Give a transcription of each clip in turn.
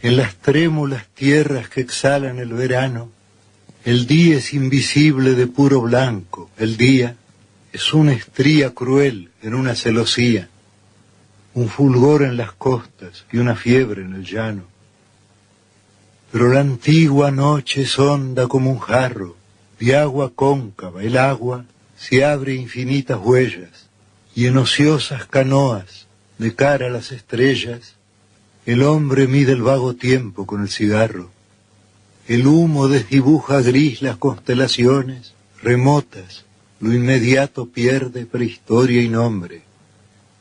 En las trémulas tierras que exhalan el verano, el día es invisible de puro blanco, el día es una estría cruel en una celosía, un fulgor en las costas y una fiebre en el llano. Pero la antigua noche es honda como un jarro, de agua cóncava, el agua se abre infinitas huellas, y en ociosas canoas, de cara a las estrellas, el hombre mide el vago tiempo con el cigarro. El humo desdibuja gris las constelaciones, remotas, lo inmediato pierde prehistoria y nombre.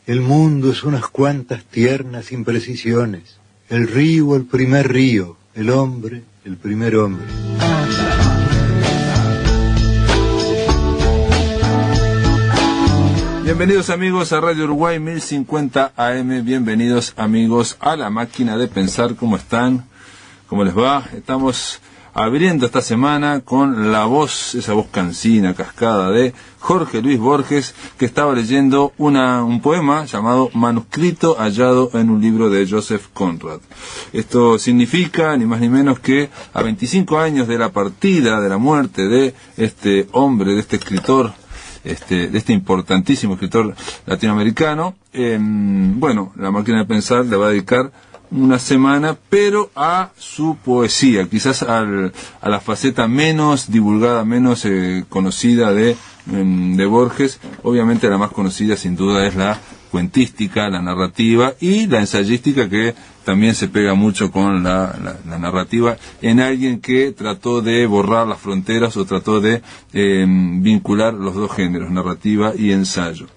El mundo es unas cuantas tiernas imprecisiones, el río el primer río, el hombre el primer hombre. Bienvenidos amigos a Radio Uruguay 1050 AM, bienvenidos amigos a La Máquina de Pensar. ¿Cómo están? ¿Cómo les va? Estamos abriendo esta semana con la voz, esa voz cansina, cascada de Jorge Luis Borges, que estaba leyendo un poema llamado Manuscrito hallado en un libro de Joseph Conrad. Esto significa ni más ni menos que a 25 años de la partida, de la muerte de este hombre, de este escritor, de este importantísimo escritor latinoamericano, bueno, La Máquina de Pensar le va a dedicar una semana, pero a su poesía, quizás a la faceta menos divulgada, menos conocida de Borges. Obviamente la más conocida sin duda es la cuentística, la narrativa y la ensayística, que también se pega mucho con la narrativa, en alguien que trató de borrar las fronteras o trató de vincular los dos géneros, narrativa y ensayo.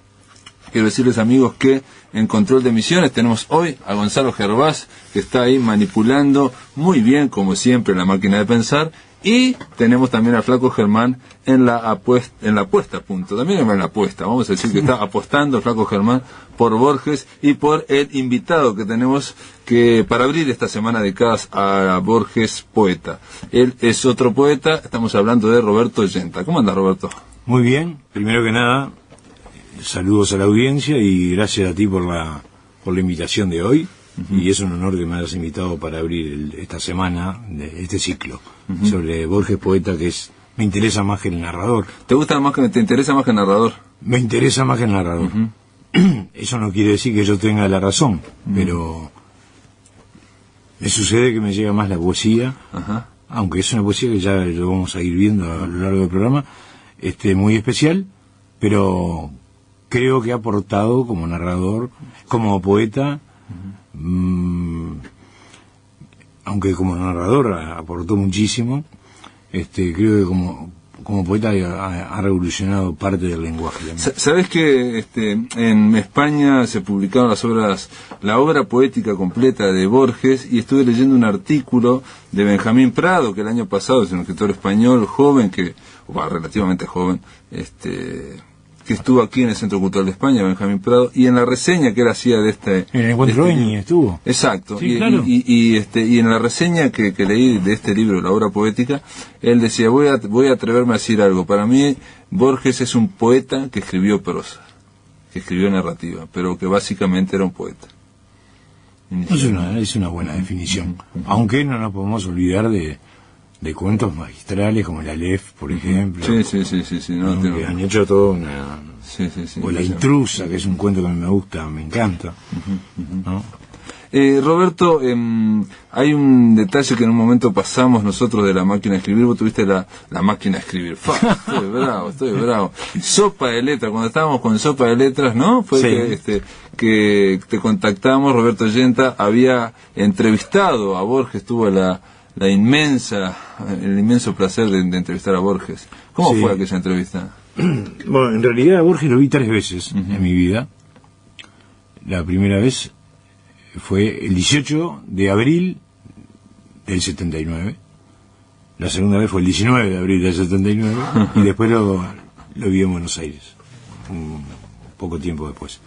Quiero decirles amigos que en control de emisiones tenemos hoy a Gonzalo Gervás, que está ahí manipulando muy bien, como siempre, La Máquina de Pensar, y tenemos también a Flaco Germán en la puesta a punto, también en la apuesta, vamos a decir que está apostando Flaco Germán por Borges y por el invitado que tenemos que para abrir esta semana dedicadas a Borges poeta. Él es otro poeta, estamos hablando de Roberto Yenta. ¿Cómo anda, Roberto? Muy bien, primero que nada, saludos a la audiencia y gracias a ti por la invitación de hoy. Y es un honor que me hayas invitado para abrir esta semana, este ciclo, sobre Borges poeta, que me interesa más que el narrador. ¿Te interesa más que el narrador? Me interesa más que el narrador. Eso no quiere decir que yo tenga la razón, pero me sucede que me llega más la poesía, aunque es una poesía que ya lo vamos a ir viendo a lo largo del programa, muy especial, pero creo que ha aportado como narrador, como poeta, aunque como narrador aportó muchísimo, creo que como poeta ha revolucionado parte del lenguaje. ¿Sabes que en España se publicaron la obra poética completa de Borges, y estuve leyendo un artículo de Benjamín Prado, que el año pasado es un escritor español joven, relativamente joven, que estuvo aquí en el Centro Cultural de España, Benjamín Prado, y en la reseña que él hacía de en el encuentro estuvo. Exacto, sí, claro. y en la reseña que leí de este libro, la obra poética, él decía, voy a atreverme a decir algo, para mí Borges es un poeta que escribió prosa, que escribió narrativa, pero que básicamente era un poeta. Es una buena definición, aunque no nos podemos olvidar de cuentos magistrales como el Aleph, por ejemplo. Sí. ¿no? Que han hecho toda una... o La Intrusa, que es un cuento que a mí me gusta, me encanta. ¿No? Roberto, hay un detalle que en un momento pasamos nosotros de La Máquina de Escribir. Vos tuviste la Máquina de Escribir. Estoy bravo. Sopa de Letras, cuando estábamos con Sopa de Letras, ¿no? Fue que te contactamos. Roberto Yenta había entrevistado a Borges, tuvo el inmenso placer de entrevistar a Borges. ¿Cómo fue aquella entrevista? Bueno, en realidad a Borges lo vi 3 veces en mi vida. La primera vez fue el 18 de abril del 79. La segunda vez fue el 19 de abril del 79. Y después lo vi en Buenos Aires, un poco tiempo después.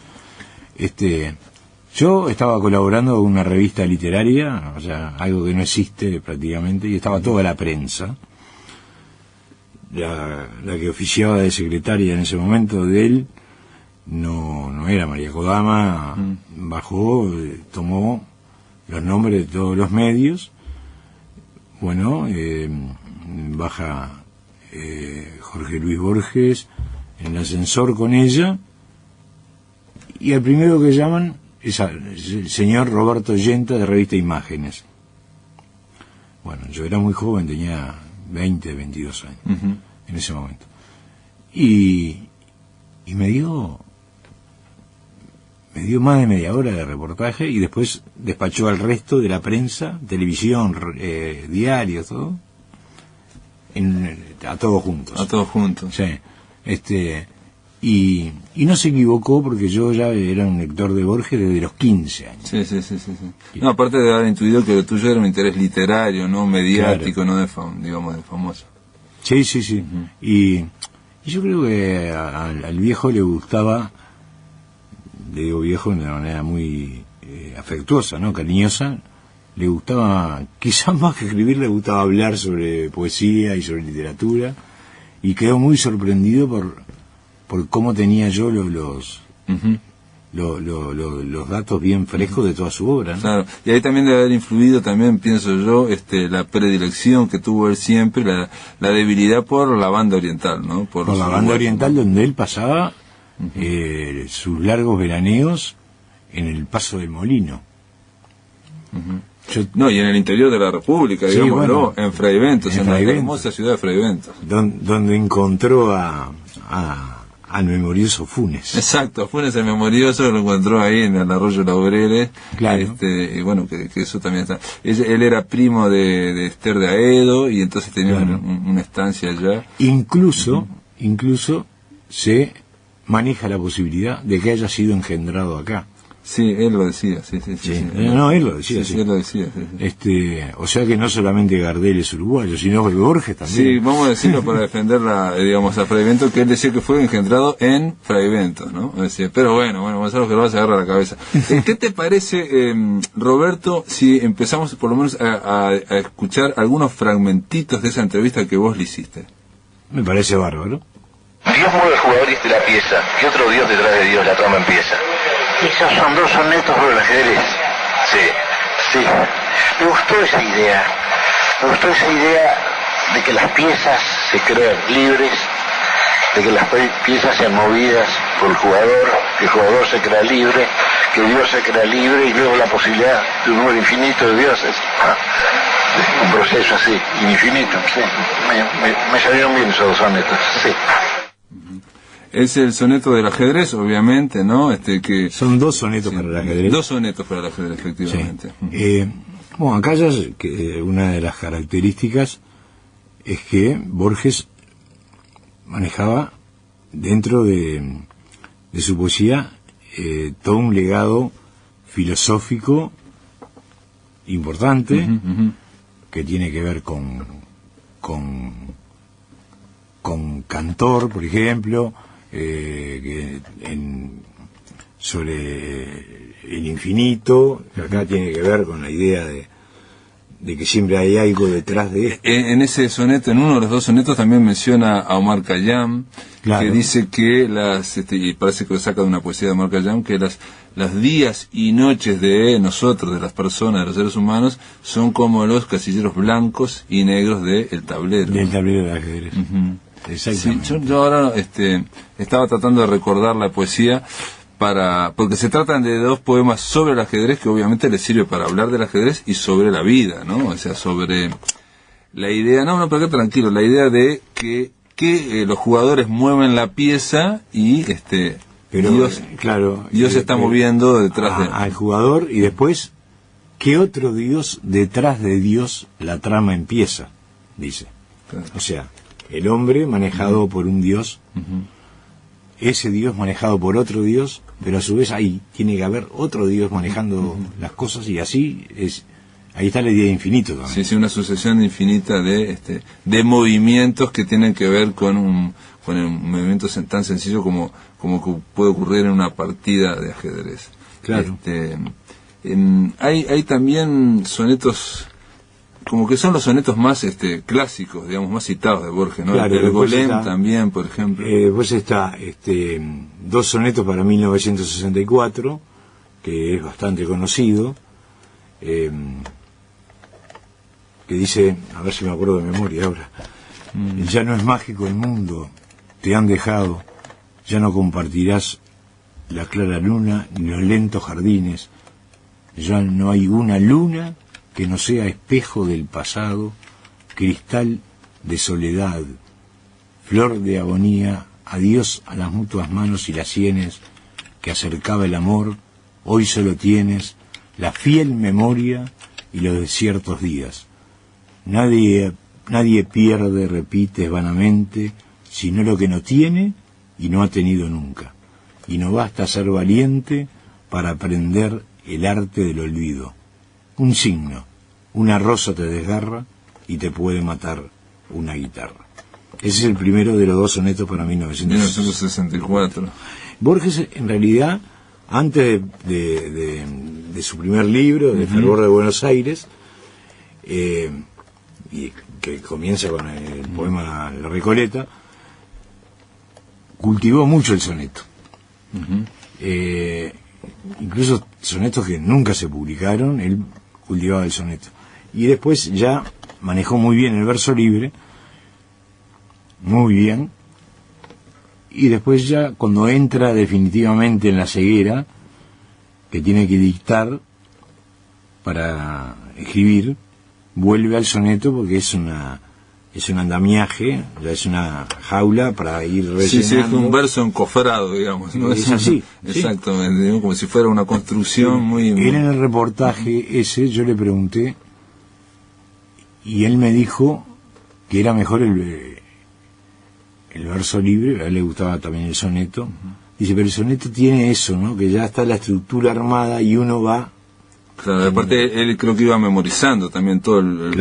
Yo estaba colaborando con una revista literaria, o sea, algo que no existe prácticamente, y estaba toda la prensa. La que oficiaba de secretaria en ese momento de él no era María Kodama, bajó, tomó los nombres de todos los medios. Bueno, baja Jorge Luis Borges en el ascensor con ella, y el primero que llaman es el señor Roberto Yenta, de Revista Imágenes. Bueno, yo era muy joven, tenía 20, 22 años en ese momento, y me dio más de media hora de reportaje, y después despachó al resto de la prensa, televisión, diarios, todo, a todos juntos. A todos juntos. Sí. Y no se equivocó, porque yo ya era un lector de Borges desde los 15 años. Sí. No, aparte de haber intuido que lo tuyo era un interés literario, no mediático, claro, no digamos de famoso. Sí. Y yo creo que al viejo le gustaba, le digo viejo de una manera muy afectuosa, ¿no? Cariñosa, le gustaba, quizás más que escribir, le gustaba hablar sobre poesía y sobre literatura, y quedó muy sorprendido por cómo tenía yo los datos bien frescos de toda su obra, ¿no? Claro, y ahí también debe haber influido, también pienso yo, la predilección que tuvo él siempre, la debilidad por la banda oriental, ¿no? Por la banda oriental, donde él pasaba sus largos veraneos en el Paso del Molino. No, y en el interior de la República, sí, digamos, bueno, en Fray Ventos, en la hermosa ciudad de Fray Ventos. Donde encontró al memorioso Funes. Exacto, Funes el memorioso, lo encontró ahí en el Arroyo Laureles. Claro. Y bueno, que eso también está. Él era primo de Esther de Aedo, y entonces tenía una estancia allá. Incluso se maneja la posibilidad de que haya sido engendrado acá. Sí, él lo decía, sí. No, él lo decía, sí. Él lo decía, sí. O sea que no solamente Gardel es uruguayo, sino que Borges también. Sí, vamos a decirlo para defender digamos, a Fray Ventos, que él decía que fue engendrado en Fray Ventos, ¿no? Decía, pero bueno, Gonzalo Gervás se agarra la cabeza. ¿Qué te parece, Roberto, si empezamos por lo menos a escuchar algunos fragmentitos de esa entrevista que vos le hiciste? Me parece bárbaro. Dios mueve al jugador y este la pieza. ¿Qué otro Dios detrás de Dios? La trama empieza. Esos son dos sonetos sobre el ajedrez. Sí. Me gustó esa idea de que las piezas se crean libres, de que las piezas sean movidas por el jugador, que el jugador se crea libre, que Dios se crea libre, y luego la posibilidad de un número infinito de dioses. Un proceso así, infinito. Sí. Me salieron bien esos dos sonetos. Sí. Es el soneto del ajedrez, obviamente, ¿no? Que son dos sonetos para el ajedrez. Dos sonetos para el ajedrez, efectivamente. Sí. Bueno, acá ya que una de las características es que Borges manejaba dentro de su poesía todo un legado filosófico importante, que tiene que ver con Cantor, por ejemplo, sobre el infinito, que acá tiene que ver con la idea de que siempre hay algo detrás de esto. En ese soneto, en uno de los dos sonetos, también menciona a Omar Khayyam, claro, que dice que y parece que lo saca de una poesía de Omar Khayyam, que las días y noches de nosotros, de las personas, de los seres humanos, son como los casilleros blancos y negros del tablero. Del tablero del ajedrez. Exactamente. Sí, yo ahora estaba tratando de recordar la poesía porque se tratan de dos poemas sobre el ajedrez, que obviamente les sirve para hablar del ajedrez y sobre la vida, ¿no? O sea, sobre la idea, pero qué tranquilo, la idea de que los jugadores mueven la pieza y pero Dios se está moviendo detrás al jugador, y después ¿qué otro Dios detrás de Dios la trama empieza? Dice. Claro. O sea, el hombre manejado por un Dios, ese Dios manejado por otro Dios, pero a su vez ahí tiene que haber otro Dios manejando las cosas, y así ahí está la idea de infinito también. Sí, una sucesión infinita de movimientos que tienen que ver con un movimiento tan sencillo como que puede ocurrir en una partida de ajedrez. Claro. Hay también sonetos, como que son los sonetos más clásicos, digamos, más citados de Borges, ¿no? Claro, el Golem también, por ejemplo. Pues está dos sonetos para 1964, que es bastante conocido, que dice, a ver si me acuerdo de memoria ahora, ya no es mágico el mundo, te han dejado, ya no compartirás la clara luna ni los lentos jardines, ya no hay una luna que no sea espejo del pasado, cristal de soledad, flor de agonía, adiós a las mutuas manos y las sienes que acercaba el amor, hoy solo tienes la fiel memoria y los desiertos días. Nadie pierde, repite vanamente, sino lo que no tiene y no ha tenido nunca. Y no basta ser valiente para aprender el arte del olvido. Un signo, una rosa te desgarra y te puede matar una guitarra. Ese es el primero de los dos sonetos para 1964. Borges, en realidad, antes de su primer libro, de Fervor de Buenos Aires, y que comienza con el poema La Recoleta, cultivó mucho el soneto. Incluso sonetos que nunca se publicaron, él cultivaba el soneto. Y después ya manejó muy bien el verso libre, muy bien, y después ya cuando entra definitivamente en la ceguera, que tiene que dictar para escribir, vuelve al soneto porque es un andamiaje, ya es una jaula para ir rellenando. Sí, es un verso encofrado, digamos, ¿no? Es así. Exactamente, ¿no? Como si fuera una construcción muy... Él en el reportaje ese, yo le pregunté, y él me dijo que era mejor el verso libre, a él le gustaba también el soneto. Dice, pero el soneto tiene eso, ¿no? Que ya está la estructura armada y uno va... Claro, aparte él creo que iba memorizando también todo el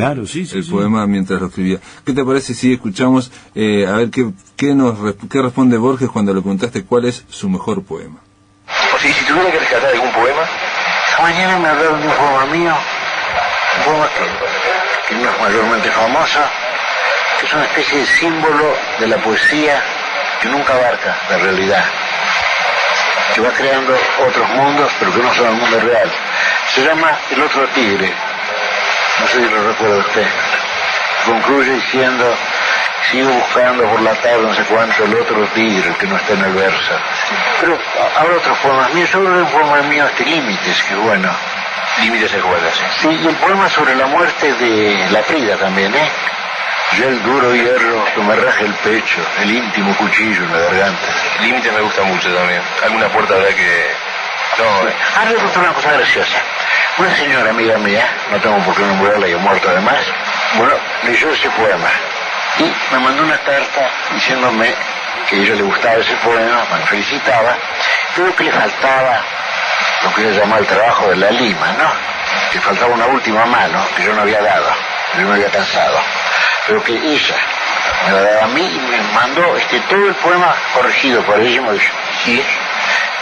poema mientras lo escribía. ¿Qué te parece si escuchamos, a ver qué responde Borges cuando le preguntaste cuál es su mejor poema? O sea, si tuviera que rescatar algún poema, mañana me hablaron de un poema mío, un poema que no es mayormente famoso, que es una especie de símbolo de la poesía que nunca abarca la realidad, que va creando otros mundos, pero que no son el mundo real. Se llama El otro tigre, no sé si lo recuerda usted. Concluye diciendo, sigo buscando por la tarde no sé cuánto el otro tigre, que no está en el verso. Pero habrá otros poemas míos, yo creo que un poema mío Límites, que es bueno. Límites es bueno, sí. Sí, y el poema sobre la muerte de la Frida también, Ya el duro hierro que me raja el pecho, el íntimo cuchillo en la garganta. Límites me gusta mucho también. Alguna puerta habrá que... No, ahora le conté una cosa graciosa. Una señora amiga mía, no tengo por qué nombrarla y ha muerto además, bueno, leyó ese poema y me mandó una carta diciéndome que a ella le gustaba ese poema, me felicitaba, pero que le faltaba lo que ella llama el trabajo de la lima, ¿no? Que faltaba una última mano que yo no había dado, yo me había cansado, pero que ella me la daba a mí y me mandó todo el poema corregido por ella y me dijo, ¿sí?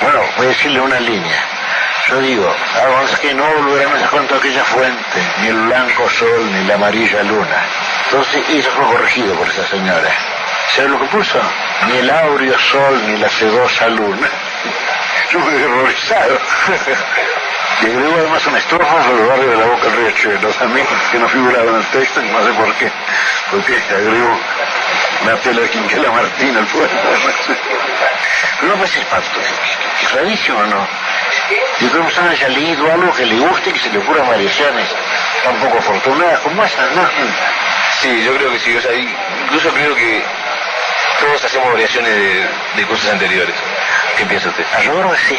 Bueno, voy a decirle una línea. Yo digo, es que no volverán a junto a aquella fuente, ni el blanco sol, ni la amarilla luna. Entonces eso fue corregido por esa señora. ¿Sabe lo que puso? Ni el áureo sol, ni la sedosa luna. Yo me quedé horrorizado. Y agregó además una estrofa sobre el barrio de la Boca del Riachuelo, también, que no figuraba en el texto, y no sé por qué. Porque agregó la tela de Quinquela Martín al poema. Pero no parece espantoso, es rarísimo, ¿no? Yo creo que usted haya leído algo que le guste y que se le ocurran variaciones tan poco afortunadas como esas, ¿no? Sí, yo creo que sí, o sea, incluso creo que todos hacemos variaciones de cosas anteriores. ¿Qué piensa usted? A lo mejor sí,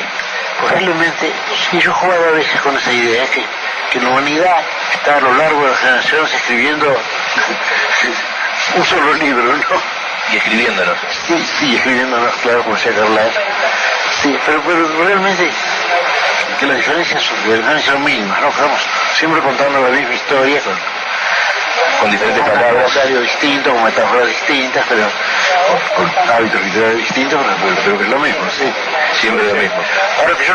probablemente, sí, yo he jugado a veces con esa idea que la humanidad está a lo largo de las generaciones escribiendo un solo libro, ¿no? Y escribiéndonos. Sí, escribiéndonos, claro, como decía Carlyle. Sí, pero realmente que las diferencias son mínimas, ¿no? Estamos siempre contando la misma historia con diferentes palabras, vocabulario distinto, con metáforas distintas, pero con hábitos literarios distintos, pero que es lo mismo, sí. Siempre lo mismo. Ahora que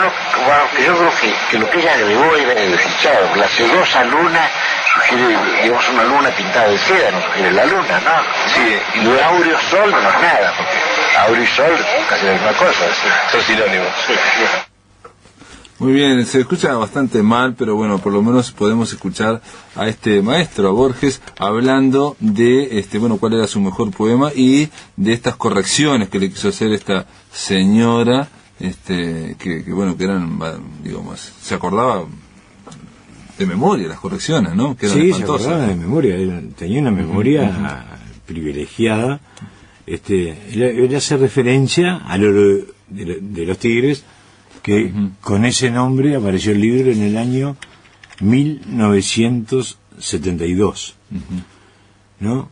yo creo que lo que ella agregó era desdichado, la sedosa luna sugiere, digamos, una luna pintada de seda, no sugiere la luna, ¿no? Sí, y lo de áureo sol no es nada, porque áureo y sol casi la misma cosa, ¿sí? Son sinónimos. Sí. Muy bien, se escucha bastante mal, pero bueno, por lo menos podemos escuchar a este maestro, a Borges, hablando de, bueno, cuál era su mejor poema y de estas correcciones que le quiso hacer esta señora, que bueno, que eran, digamos, se acordaba de memoria las correcciones, ¿no? Que eran espantosas. Se acordaba de memoria, tenía una memoria privilegiada. Él hace referencia a lo de los tigres, que con ese nombre apareció el libro en el año 1972, ¿no?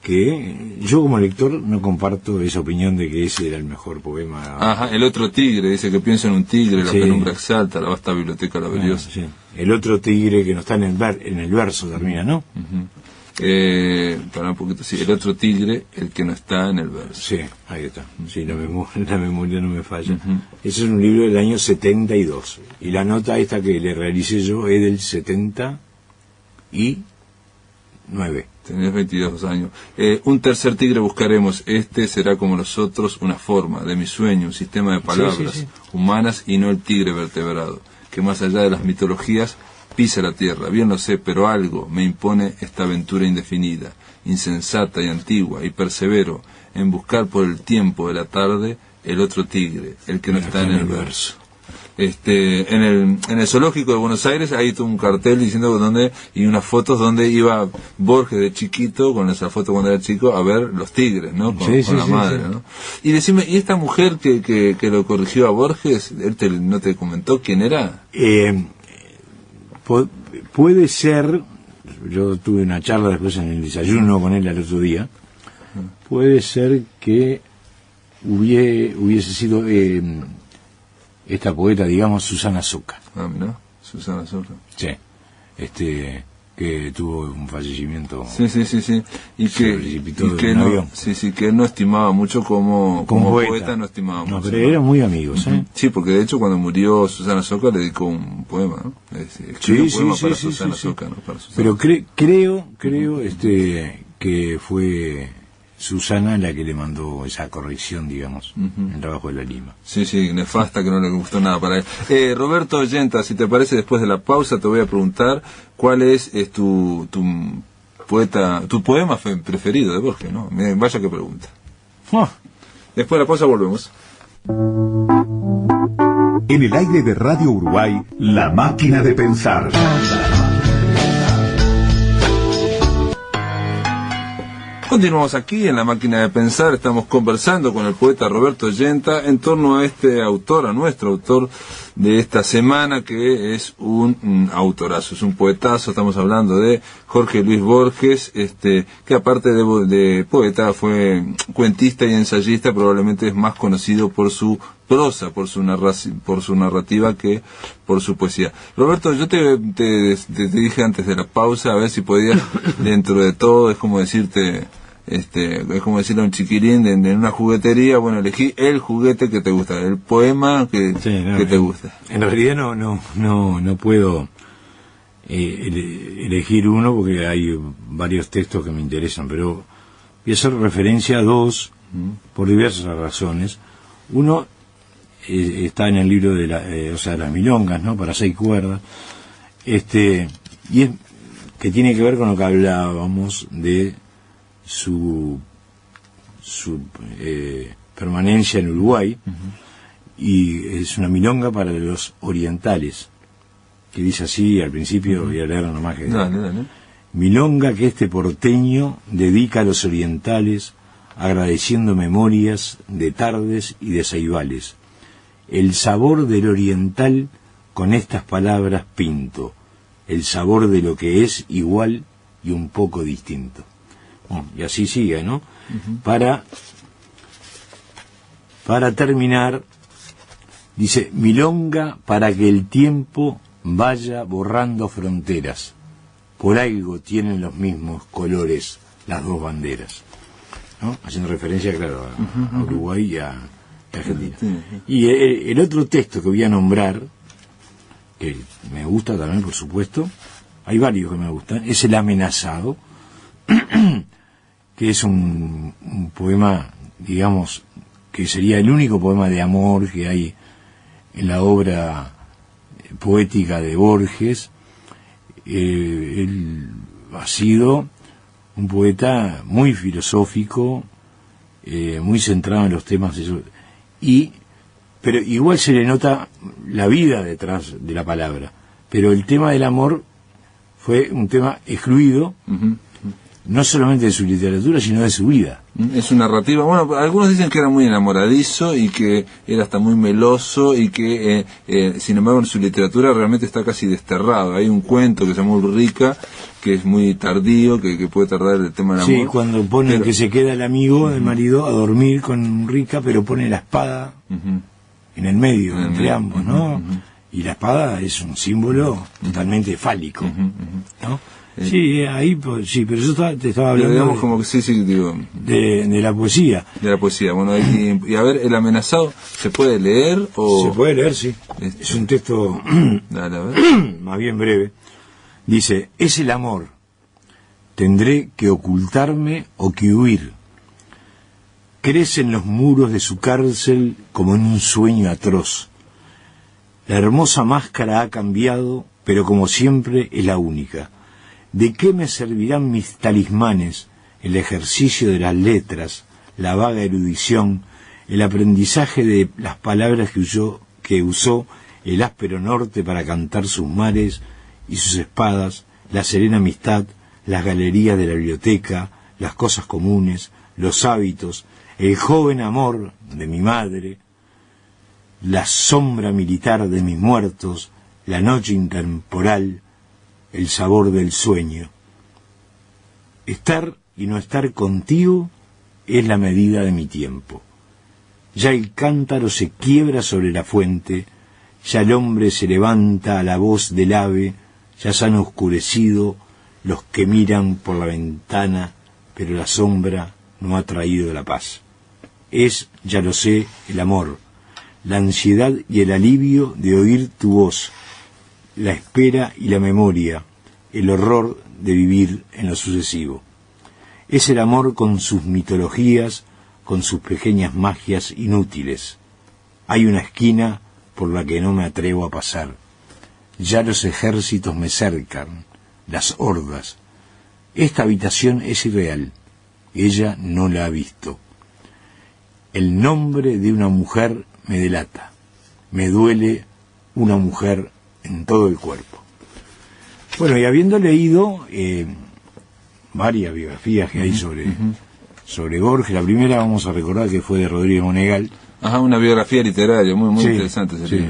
Que yo como lector no comparto esa opinión de que ese era el mejor poema. Ajá, el otro tigre, dice que piensa en un tigre, la penumbra exalta, la vasta biblioteca laboriosa. Sí. El otro tigre que no está en el verso termina, ¿no? Para un poquito, sí, el otro tigre, el que no está en el verso. Sí, ahí está. Sí, la memoria no me falla. Ese es un libro del año 72. Y la nota esta que le realicé yo es del 79. Tenés 22 años. Un tercer tigre buscaremos. Será como los otros, una forma de mi sueño, un sistema de palabras humanas y no el tigre vertebrado, que más allá de las mitologías pisa la tierra. Bien lo sé, pero algo me impone esta aventura indefinida, insensata y antigua, y persevero en buscar por el tiempo de la tarde el otro tigre, el que no está en el verso. En el zoológico de Buenos Aires hay todo un cartel diciendo y unas fotos donde iba Borges de chiquito, con esa foto cuando era chico, a ver los tigres, ¿no? Con la madre, ¿no? Y decime, ¿y esta mujer que lo corrigió a Borges, él no te comentó quién era? Puede ser, yo tuve una charla después en el desayuno con él el otro día, puede ser que hubiese sido esta poeta, digamos, Susana Soca. Ah, mirá, Susana Soca. Sí, que tuvo un fallecimiento. Sí. Y que no, que él no estimaba mucho como poeta no estimaba mucho. No, pero eran muy amigos, ¿eh? Sí, porque de hecho cuando murió Susana Soca le dedicó un poema, ¿no? Escribió un poema para Susana Soca, ¿no? Para Susana. Pero creo que fue Susana la que le mandó esa corrección, digamos, en el trabajo de la Lima. Sí, nefasta, que no le gustó nada para él. Roberto Ollenta, si te parece, después de la pausa te voy a preguntar cuál es tu poema preferido de Borges, ¿no? Vaya que pregunta. Después de la pausa volvemos. En el aire de Radio Uruguay, La Máquina de Pensar. Continuamos aquí en La Máquina de Pensar, estamos conversando con el poeta Roberto Ollenta en torno a a nuestro autor de esta semana, que es un autorazo, es un poetazo. Estamos hablando de Jorge Luis Borges, que aparte de poeta fue cuentista y ensayista, probablemente es más conocido por su prosa, por su narrativa que por su poesía. Roberto, yo te dije antes de la pausa, a ver si podías, dentro de todo, es como decirle a un chiquirín en una juguetería, bueno, elegí el juguete que te gusta, el poema que te gusta. En realidad no puedo elegir uno porque hay varios textos que me interesan, pero voy a hacer referencia a dos por diversas razones. Uno está en el libro de las milongas, ¿no? Para 6 cuerdas, y es que tiene que ver con lo que hablábamos de su permanencia en Uruguay, y es una milonga para los orientales, que dice así al principio, voy a leer nomás que dale. Milonga que este porteño dedica a los orientales, agradeciendo memorias de tardes y de ceibales. El sabor del oriental con estas palabras pinto, el sabor de lo que es igual y un poco distinto. Y así sigue, ¿no? Para terminar, dice, milonga para que el tiempo vaya borrando fronteras, por algo tienen los mismos colores las dos banderas, ¿no? Haciendo referencia, claro, a Uruguay y a Argentina. Y el otro texto que voy a nombrar, que me gusta también, por supuesto, hay varios que me gustan, es El amenazado, que es un poema, digamos, que sería el único poema de amor que hay en la obra poética de Borges. Él ha sido un poeta muy filosófico, muy centrado en los temas de eso, pero igual se le nota la vida detrás de la palabra, pero el tema del amor fue un tema excluido, no solamente de su literatura, sino de su vida. Es una narrativa, bueno, algunos dicen que era muy enamoradizo y que era hasta muy meloso y que, sin embargo, en su literatura realmente está casi desterrado. Hay un cuento que se llama Ulrica, que es muy tardío, que puede tardar el tema del amor. Sí, cuando ponen que se queda el amigo del marido a dormir con Ulrica, pero pone la espada en el medio, entre ambos, ¿no? Y la espada es un símbolo totalmente fálico, ¿no? Sí, ahí, pues, sí, pero yo te estaba hablando digamos como que digo, de la poesía. De la poesía, bueno, y a ver, ¿El amenazado se puede leer? O... Se puede leer, sí. Es un texto dale, a ver. más bien breve. Dice, es el amor. Tendré que ocultarme o que huir. Crece en los muros de su cárcel como en un sueño atroz. La hermosa máscara ha cambiado, pero como siempre es la única. ¿De qué me servirán mis talismanes, el ejercicio de las letras, la vaga erudición, el aprendizaje de las palabras que usó el áspero norte para cantar sus mares y sus espadas, la serena amistad, las galerías de la biblioteca, las cosas comunes, los hábitos, el joven amor de mi madre, la sombra militar de mis muertos, la noche intemporal, el sabor del sueño? Estar y no estar contigo es la medida de mi tiempo. Ya el cántaro se quiebra sobre la fuente, ya el hombre se levanta a la voz del ave, ya se han oscurecido los que miran por la ventana, pero la sombra no ha traído la paz. Es, ya lo sé, el amor, la ansiedad y el alivio de oír tu voz, la espera y la memoria, el horror de vivir en lo sucesivo. Es el amor con sus mitologías, con sus pequeñas magias inútiles. Hay una esquina por la que no me atrevo a pasar. Ya los ejércitos me cercan, las hordas. Esta habitación es irreal. Ella no la ha visto. El nombre de una mujer me delata. Me duele una mujer en todo el cuerpo. Bueno, y habiendo leído varias biografías que hay sobre Borges, la primera vamos a recordar que fue de Rodríguez Monegal. Ajá, una biografía literaria muy sí, interesante. Sí.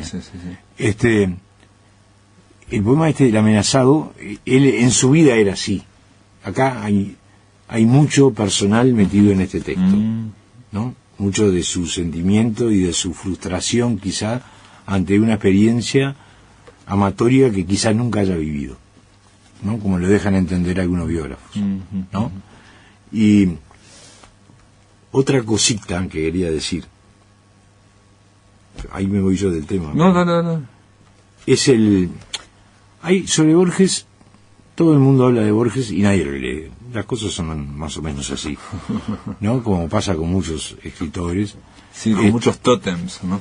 El poema El amenazado, él en su vida era así. Acá hay mucho personal metido en este texto, ¿no? Mucho de su sentimiento y de su frustración quizá ante una experiencia amatoria que quizá nunca haya vivido, ¿no? Como lo dejan entender algunos biógrafos, ¿no? Y otra cosita que quería decir, ahí me voy yo del tema. No. Es sobre Borges, todo el mundo habla de Borges y nadie lo lee. Las cosas son más o menos así, ¿no? Como pasa con muchos escritores. Sí, con muchos tótems, ¿no?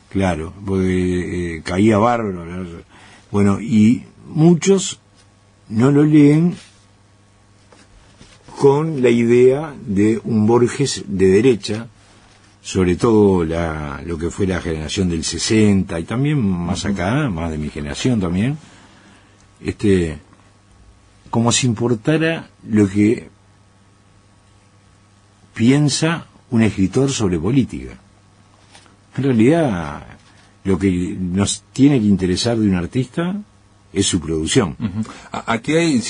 Claro, porque caía bárbaro. Bueno, y muchos no lo leen con la idea de un Borges de derecha, sobre todo lo que fue la generación del 60 y también más acá, más de mi generación también, como si importara lo que piensa un escritor sobre política. En realidad, lo que nos tiene que interesar de un artista es su producción. Aquí hay,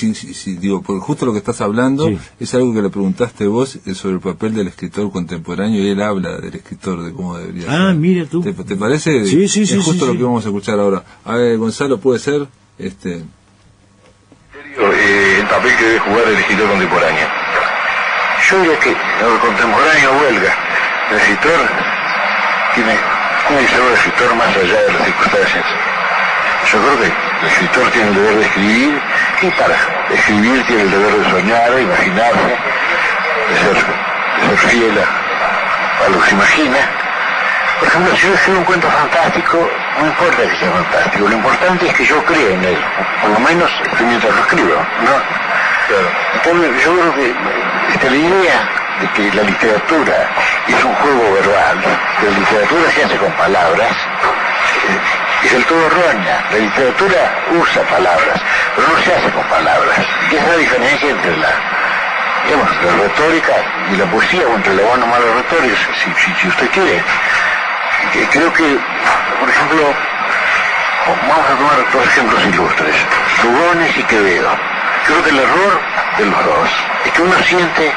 digo, porque justo lo que estás hablando es algo que le preguntaste vos sobre el papel del escritor contemporáneo y él habla del escritor, de cómo debería ser. Mira tú. ¿Te parece? Sí, es justo lo que vamos a escuchar ahora. A ver, Gonzalo, ¿puede ser? El papel que debe jugar el escritor contemporáneo. Yo diría que el contemporáneo huelga. El escritor tiene que ser un escritor más allá de las circunstancias. Yo creo que el escritor tiene el deber de escribir, y para escribir tiene el deber de soñar, de imaginarse, de ser fiel a lo que se imagina, Por ejemplo, si yo escribo un cuento fantástico, no importa que sea fantástico, lo importante es que yo crea en él, por lo menos mientras lo escribo, ¿no? Claro. En cambio, yo creo que la idea de que la literatura es un juego verbal, que la literatura se hace con palabras, es del todo errónea. La literatura usa palabras, pero no se hace con palabras. ¿Qué es la diferencia entre la retórica y la poesía, o entre la buena o mala retórica, si usted quiere? Creo que, por ejemplo, vamos a tomar dos ejemplos ilustres, Lugones y Quevedo. Creo que el error de los dos es que uno siente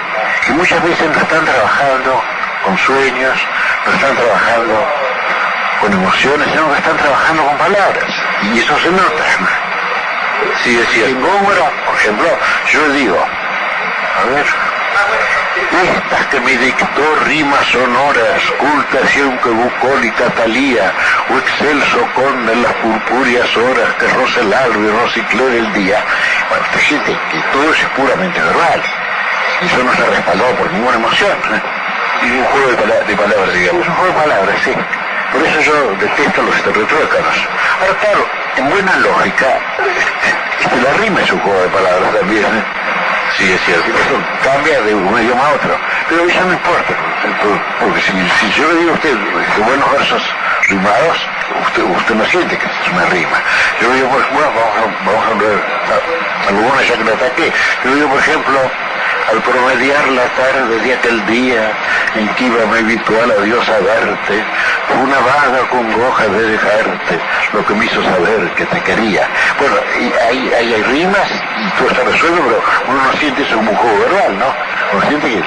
que muchas veces no están trabajando con sueños, no están trabajando con emociones, sino que están trabajando con palabras, y eso se nota. Sí, es cierto. En Góngora, por ejemplo, yo digo, a ver, estas que me dictó rimas sonoras, cultas y aunque bucólica talía, o excelso conde en las purpúreas horas que roce el alba y rociclore el día. Bueno, usted siente que todo eso es puramente verbal, y eso no está respaldado por ninguna emoción. Y un juego de palabras, digamos. Es un juego de palabras, sí. Por eso yo detesto los retrócanos. Ahora, claro, en buena lógica, la rima es un juego de palabras también, ¿eh? Sí, es cierto. Eso cambia de un idioma a otro. Pero eso no importa, porque si yo le digo a usted que buenos versos rimados, usted no siente que es una rima. Yo digo, por ejemplo, vamos a ver a Lugones, ya que lo ataqué. Yo digo, por ejemplo, al promediar la tarde de aquel día en que iba mi habitual adiós a verte, fue una vaga congoja de dejarte, lo que me hizo saber que te quería. Bueno, y ahí hay rimas y todo está resuelto, pero uno no siente eso como un juego verbal, ¿no? Uno siente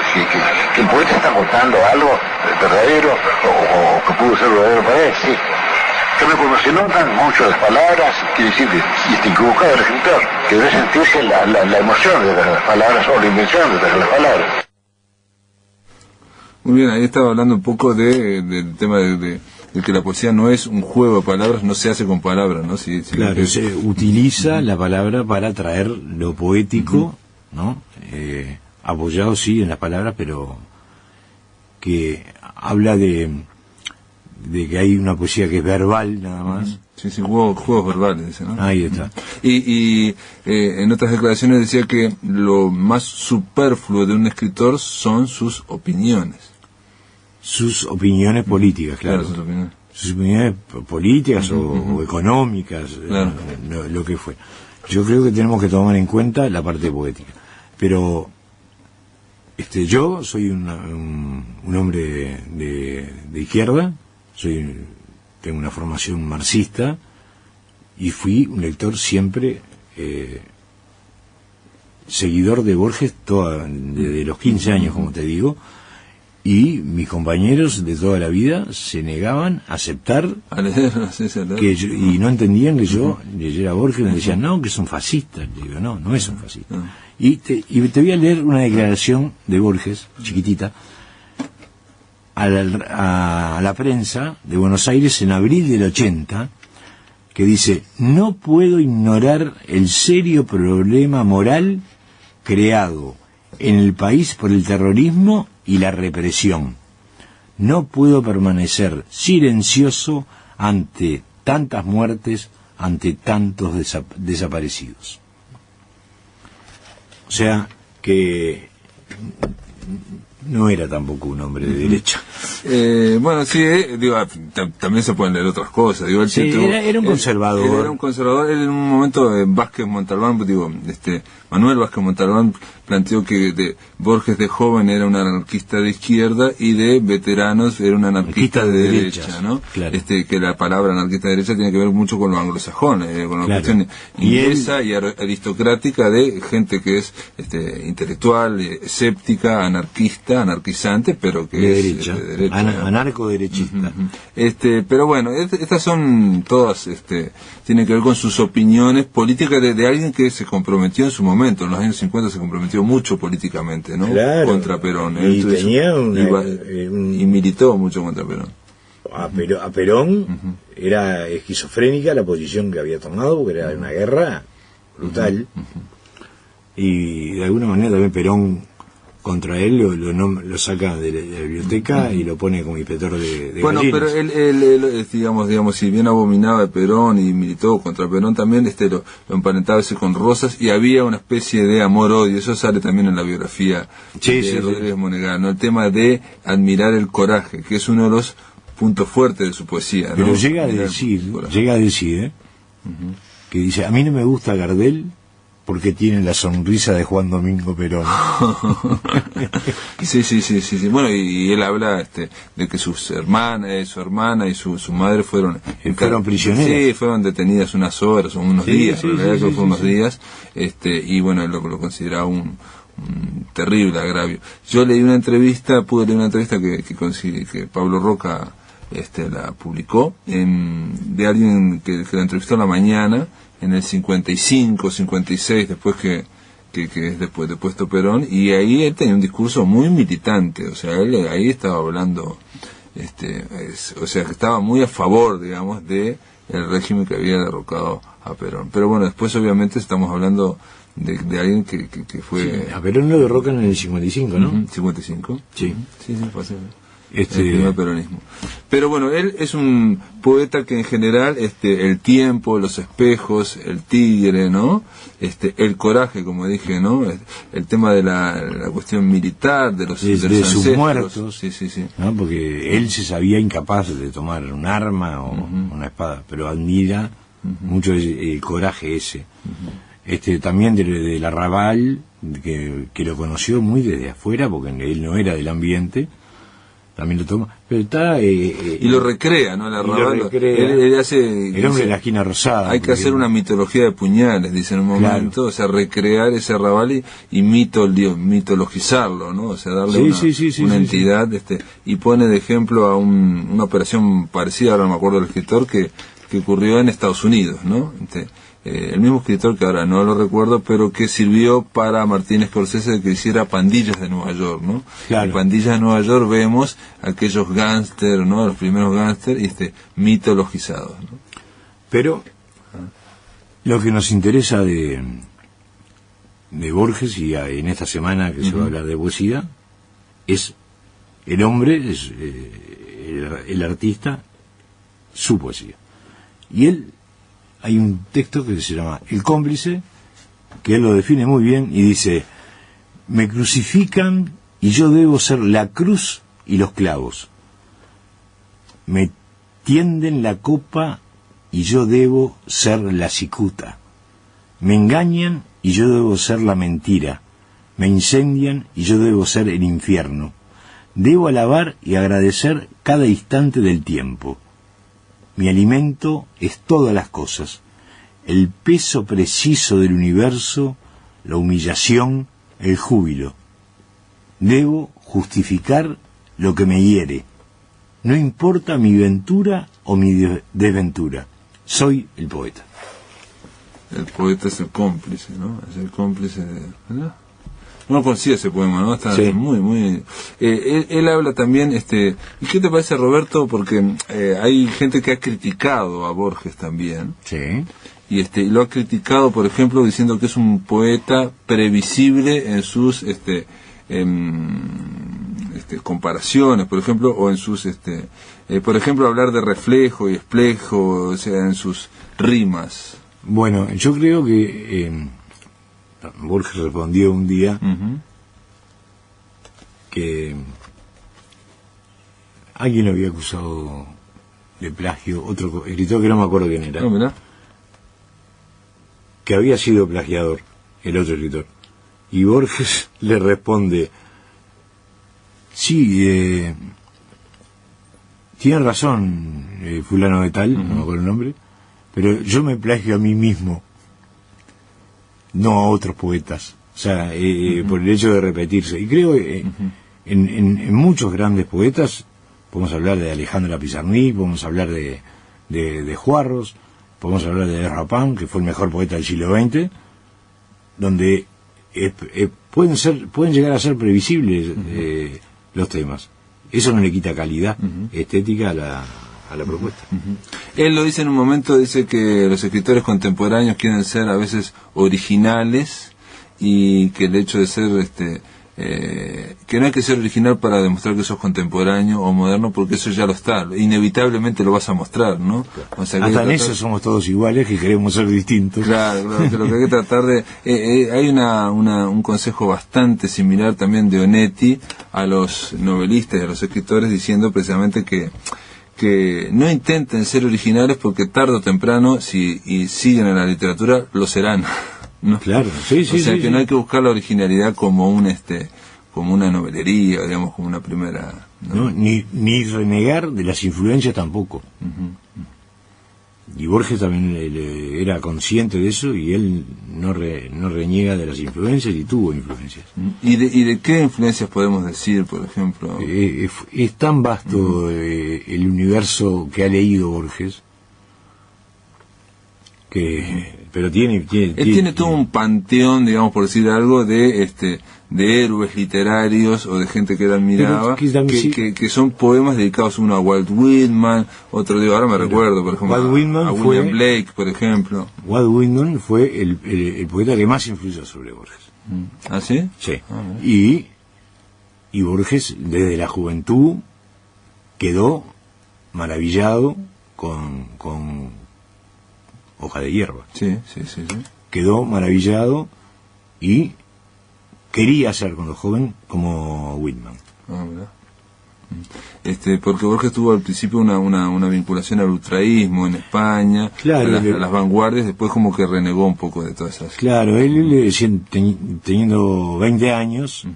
que el poeta está contando algo verdadero o que pudo ser verdadero para él, sí. Pero cuando se notan mucho las palabras, quiere decir que está equivocado el escritor, que debe sentirse la emoción de las palabras o la invención de las palabras. Muy bien, ahí estaba hablando un poco del tema de que la poesía no es un juego de palabras, no se hace con palabras, ¿no? Claro, se utiliza la palabra para traer lo poético, ¿no? Apoyado sí en las palabras, pero que habla de que hay una poesía que es verbal nada más. Sí, juegos verbales, dice, ¿no? Ahí está. Y en otras declaraciones decía que lo más superfluo de un escritor son sus opiniones. Sus opiniones políticas, claro. Sus opiniones políticas o económicas, claro. Lo que fue. Yo creo que tenemos que tomar en cuenta la parte poética. Pero yo soy un hombre de izquierda, tengo una formación marxista y fui un lector siempre seguidor de Borges desde los 15 años, como te digo, y mis compañeros de toda la vida se negaban a aceptar y no entendían que yo leyera a Borges, me decían, no, que son fascistas. Le digo, no es un fascista. Y te voy a leer una declaración de Borges, chiquitita, a la prensa de Buenos Aires en abril del 80, que dice: no puedo ignorar el serio problema moral creado en el país por el terrorismo y la represión. No puedo permanecer silencioso ante tantas muertes, ante tantos desaparecidos. O sea que no era tampoco un hombre de derecha. Bueno, sí, digo, también se pueden leer otras cosas. Digo, era un conservador. Él era un conservador. Él en un momento, Vázquez Montalbán, Manuel Vázquez Montalbán planteó que Borges de joven era un anarquista de izquierda y de veteranos era un anarquista de derecha, ¿no? Claro. Que la palabra anarquista de derecha tiene que ver mucho con lo anglosajón, con la cuestión inglesa y aristocrática de gente que es intelectual, escéptica, anarquizante, pero que es de derecha. Anarcoderechista. Pero bueno, estas son todas, tienen que ver con sus opiniones políticas de alguien que se comprometió en su momento. En los años 50 se comprometió mucho políticamente, ¿no? Claro. Contra Perón. Y tenía y militó mucho contra Perón. A Perón era esquizofrénica la posición que había tomado, porque era una guerra brutal. Y de alguna manera también Perón contra él, lo saca de la biblioteca y lo pone como inspector de bueno, gallinas. pero él digamos, si bien abominaba a Perón y militó contra Perón también, lo emparentaba ese con Rosas, y había una especie de amor-odio, eso sale también en la biografía de Rodríguez Monegal, ¿no? El tema de admirar el coraje, que es uno de los puntos fuertes de su poesía, ¿no? Pero llega a decir, que dice, a mí no me gusta Gardel porque tiene la sonrisa de Juan Domingo Perón. sí. Bueno, y él habla de que su hermana y su madre fueron prisioneras. Sí, fueron detenidas unas horas o unos días, unos días, y bueno, él lo consideraba un terrible agravio. Yo pude leer una entrevista que Pablo Roca la publicó, de alguien que la entrevistó en La Mañana, en el 55, 56, después que es después de puesto Perón, y ahí él tenía un discurso muy militante, o sea, él ahí estaba hablando, o sea, que estaba muy a favor, digamos, de el régimen que había derrocado a Perón. Pero bueno, después obviamente estamos hablando de alguien que fue... Sí, a Perón lo derrocan en el 55, ¿no? 55. Sí. Sí, fue así. El primer peronismo. Pero bueno, él es un poeta que en general el tiempo, los espejos, el tigre, ¿no? El coraje, como dije, ¿no? El tema de la cuestión militar, de los sus muertos, sí, ¿no? Porque él se sabía incapaz de tomar un arma o una espada, pero admira mucho el coraje ese. También del Arrabal, que lo conoció muy desde afuera, porque él no era del ambiente, también lo toma, pero está... y lo recrea, ¿no? El Arrabal, él hace... El hombre de la esquina rosada. Hay que hacer una mitología de puñales, dice en un momento, claro. O sea, recrear ese Arrabal y mitologizarlo, ¿no? O sea, darle una entidad, y pone de ejemplo a una operación parecida, ahora no me acuerdo del escritor, que ocurrió en Estados Unidos, ¿no? El mismo escritor, que ahora no lo recuerdo, pero que sirvió para Martín Scorsese que hiciera Pandillas de Nueva York, ¿no? Claro. En Pandillas de Nueva York vemos aquellos gángsters, ¿no? Los primeros gángsters, mitologizados, ¿no? Pero lo que nos interesa de Borges, y en esta semana que se va a hablar de poesía, es el hombre, es el artista, su poesía. Y él, hay un texto que se llama El cómplice, que él lo define muy bien y dice: me crucifican y yo debo ser la cruz y los clavos. Me tienden la copa y yo debo ser la cicuta. Me engañan y yo debo ser la mentira. Me incendian y yo debo ser el infierno. Debo alabar y agradecer cada instante del tiempo. Mi alimento es todas las cosas, el peso preciso del universo, la humillación, el júbilo. Debo justificar lo que me hiere. No importa mi ventura o mi desventura. Soy el poeta. El poeta es el cómplice, ¿no? Es el cómplice de... ¿verdad? No conocía ese poema, ¿no? Está muy... Él habla también, ¿y qué te parece, Roberto? Porque hay gente que ha criticado a Borges también. Sí. Y lo ha criticado, por ejemplo, diciendo que es un poeta previsible en sus comparaciones, por ejemplo, o en sus, por ejemplo, hablar de reflejo y espejo, o sea, en sus rimas. Bueno, yo creo que... Borges respondió un día que alguien lo había acusado de plagio, otro escritor que no me acuerdo quién era, que había sido plagiador, el otro escritor, y Borges le responde: sí, tiene razón fulano de tal, no me acuerdo el nombre, pero yo me plagio a mí mismo, no a otros poetas, o sea, por el hecho de repetirse. Y creo que en muchos grandes poetas, podemos hablar de Alejandra Pizarnik, podemos hablar de Juarros, podemos hablar de Rapin, que fue el mejor poeta del siglo XX, donde pueden llegar a ser previsibles los temas. Eso no le quita calidad estética a la propuesta. Él lo dice en un momento, dice que los escritores contemporáneos quieren ser a veces originales, y que el hecho de ser que no hay que ser original para demostrar que sos contemporáneo o moderno, porque eso ya lo está, inevitablemente lo vas a mostrar, ¿no? O sea, hasta en eso somos todos iguales, que queremos ser distintos. Claro, que lo que hay que tratar de... hay un consejo bastante similar también de Onetti a los novelistas y a los escritores, diciendo precisamente que no intenten ser originales, porque tarde o temprano, si siguen en la literatura, lo serán, ¿no? Claro, sí, sí. O sea, sí, que sí. no hay que buscar la originalidad como como una novelería, digamos, como una primera... ¿No? Ni renegar de las influencias tampoco. Y Borges también era consciente de eso, y él no reniega de las influencias, y tuvo influencias. ¿Y de qué influencias podemos decir, por ejemplo? Es tan vasto el universo que ha leído Borges, pero Él tiene todo un panteón, digamos, por decir algo, de héroes literarios o de gente que él admiraba, que son poemas dedicados, uno a Walt Whitman, otro, ahora me recuerdo, por ejemplo, a William Blake, por ejemplo. Walt Whitman fue el poeta que más influyó sobre Borges. ¿Ah, sí? Sí. Y Borges, desde la juventud, quedó maravillado con Hoja de Hierba. Sí. Quedó maravillado y quería ser con los jóvenes como Whitman. Porque Borges tuvo al principio una vinculación al ultraísmo en España, claro, a las vanguardias, después como que renegó un poco de todas esas. Claro, él teniendo 20 años,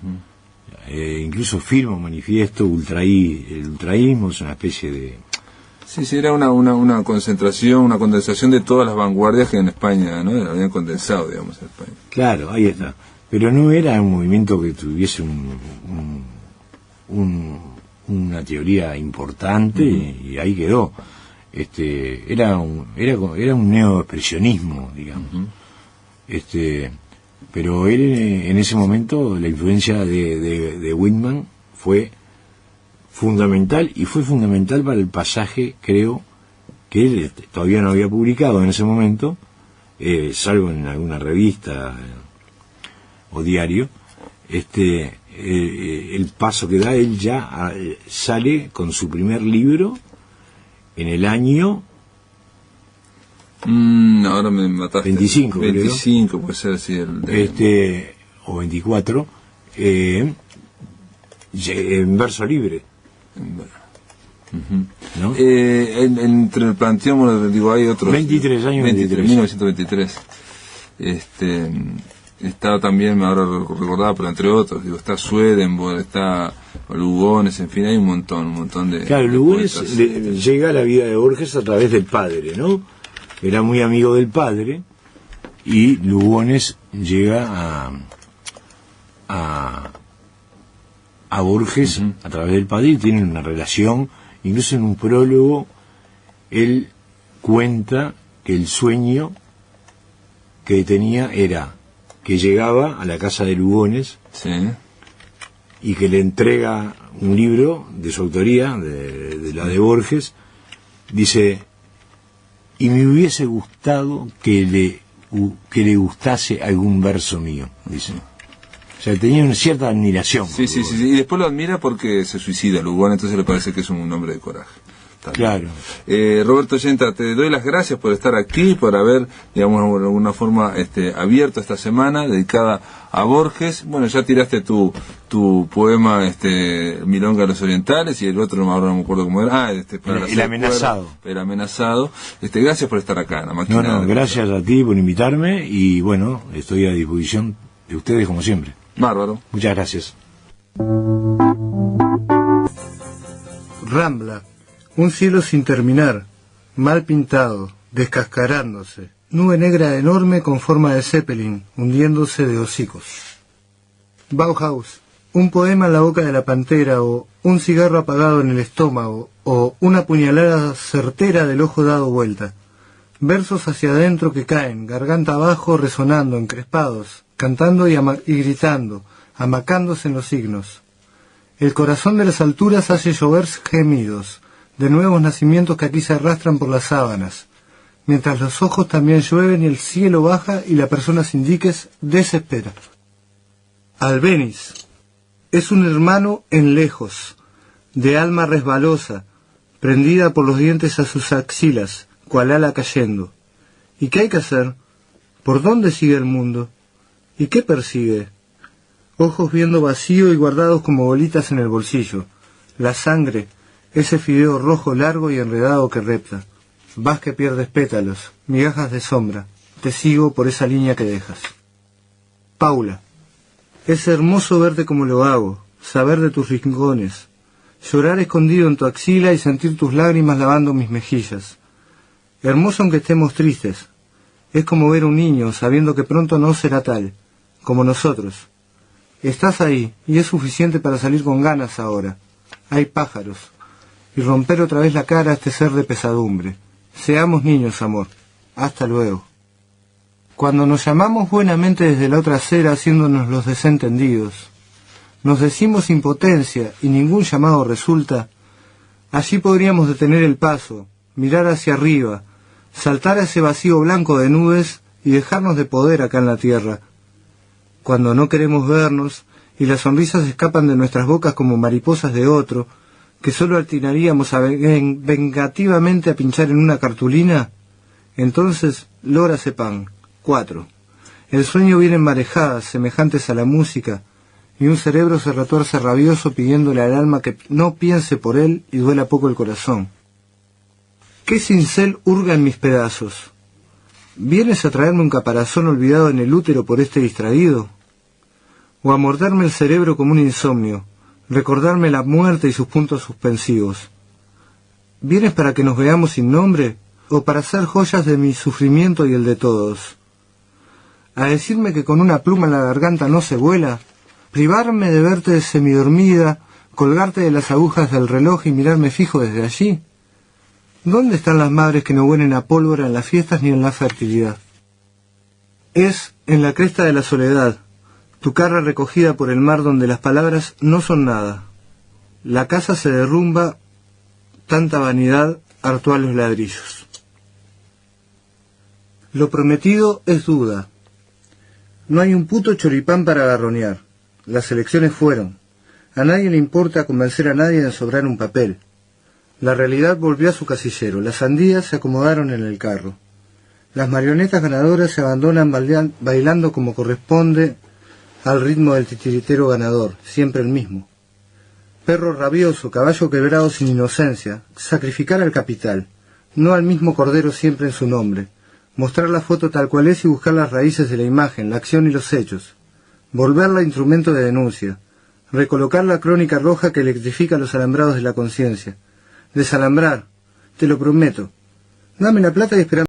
incluso firma un manifiesto el ultraísmo es una especie de... Sí, era una concentración, una condensación de todas las vanguardias que en España, ¿no? Habían condensado, digamos, en España. Claro, ahí está. Pero no era un movimiento que tuviese una teoría importante, y ahí quedó. Era un neoexpresionismo, digamos. Pero él en ese momento, la influencia de Whitman fue fundamental, y fue fundamental para el pasaje, creo, que él todavía no había publicado en ese momento, salvo en alguna revista o diario. El paso que da, él ya sale con su primer libro en el año ahora me mataste. 25 puede ser, sí, o 24, en verso libre. ¿No? Entre el planteón, digo, hay otros 23 años, 1923. Está también, ahora recordaba, pero entre otros, digo, está Swedenborg, está Lugones, en fin, hay un montón de... Claro, Lugones llega a la vida de Borges a través del padre, ¿no? Era muy amigo del padre, y Lugones llega a Borges a través del padre, y tienen una relación. Incluso en un prólogo él cuenta que el sueño que tenía era que llegaba a la casa de Lugones, sí, y que le entrega un libro de su autoría, de la de Borges. Dice: y me hubiese gustado que le gustase algún verso mío, dice. O sea, tenía una cierta admiración. Sí, y después lo admira porque se suicida Lugones, entonces le parece que es un hombre de coraje. Claro. Roberto Yenta, te doy las gracias por estar aquí, por haber, digamos, de alguna forma abierto esta semana dedicada a Borges. Bueno, ya tiraste tu poema, Milonga de los Orientales, y el otro, ahora no me acuerdo cómo era. El amenazado. El amenazado. Gracias por estar acá en la máquina. No, gracias a ti por invitarme, y bueno, estoy a disposición de ustedes como siempre. Bárbaro. Muchas gracias. Rambla. Un cielo sin terminar, mal pintado, descascarándose. Nube negra enorme con forma de Zeppelin, hundiéndose de hocicos. Bauhaus. Un poema en la boca de la pantera, o un cigarro apagado en el estómago, o una puñalada certera del ojo dado vuelta. Versos hacia adentro que caen, garganta abajo, resonando, encrespados, cantando y gritando, amacándose en los signos. El corazón de las alturas hace llover gemidos, de nuevos nacimientos que aquí se arrastran por las sábanas, mientras los ojos también llueven y el cielo baja y la persona sin diques desespera. Albéniz. Es un hermano en lejos, de alma resbalosa, prendida por los dientes a sus axilas, cual ala cayendo. ¿Y qué hay que hacer? ¿Por dónde sigue el mundo? ¿Y qué persigue? Ojos viendo vacío y guardados como bolitas en el bolsillo. La sangre, ese fideo rojo largo y enredado que repta. Vas que pierdes pétalos, migajas de sombra. Te sigo por esa línea que dejas. Paula. Es hermoso verte como lo hago, saber de tus rincones, llorar escondido en tu axila y sentir tus lágrimas lavando mis mejillas. Hermoso aunque estemos tristes. Es como ver a un niño sabiendo que pronto no será tal, como nosotros. Estás ahí, y es suficiente para salir con ganas ahora. Hay pájaros. Y romper otra vez la cara a este ser de pesadumbre. Seamos niños, amor. Hasta luego. Cuando nos llamamos buenamente desde la otra acera haciéndonos los desentendidos, nos decimos impotencia y ningún llamado resulta, allí podríamos detener el paso, mirar hacia arriba, saltar a ese vacío blanco de nubes y dejarnos de poder acá en la tierra. Cuando no queremos vernos y las sonrisas escapan de nuestras bocas como mariposas de otro, que solo atinaríamos vengativamente a pinchar en una cartulina, entonces Lora Sepan, 4. El sueño viene en marejadas semejantes a la música, y un cerebro se retuerce rabioso pidiéndole al alma que no piense por él y duela poco el corazón. ¿Qué cincel hurga en mis pedazos? ¿Vienes a traerme un caparazón olvidado en el útero por este distraído? ¿O a morderme el cerebro como un insomnio, recordarme la muerte y sus puntos suspensivos? ¿Vienes para que nos veamos sin nombre, o para hacer joyas de mi sufrimiento y el de todos? ¿A decirme que con una pluma en la garganta no se vuela? ¿Privarme de verte semidormida, colgarte de las agujas del reloj y mirarme fijo desde allí? ¿Dónde están las madres que no huelen a pólvora en las fiestas ni en la fertilidad? Es en la cresta de la soledad, tu cara recogida por el mar donde las palabras no son nada. La casa se derrumba, tanta vanidad hartó a los ladrillos. Lo prometido es duda. No hay un puto choripán para garronear. Las elecciones fueron. A nadie le importa convencer a nadie de sobrar un papel. La realidad volvió a su casillero. Las sandías se acomodaron en el carro. Las marionetas ganadoras se abandonan bailando como corresponde al ritmo del titiritero ganador, siempre el mismo. Perro rabioso, caballo quebrado sin inocencia, sacrificar al capital, no al mismo cordero siempre en su nombre, mostrar la foto tal cual es y buscar las raíces de la imagen, la acción y los hechos, volverla instrumento de denuncia, recolocar la crónica roja que electrifica los alambrados de la conciencia, desalambrar, te lo prometo. Dame la plata y esperame.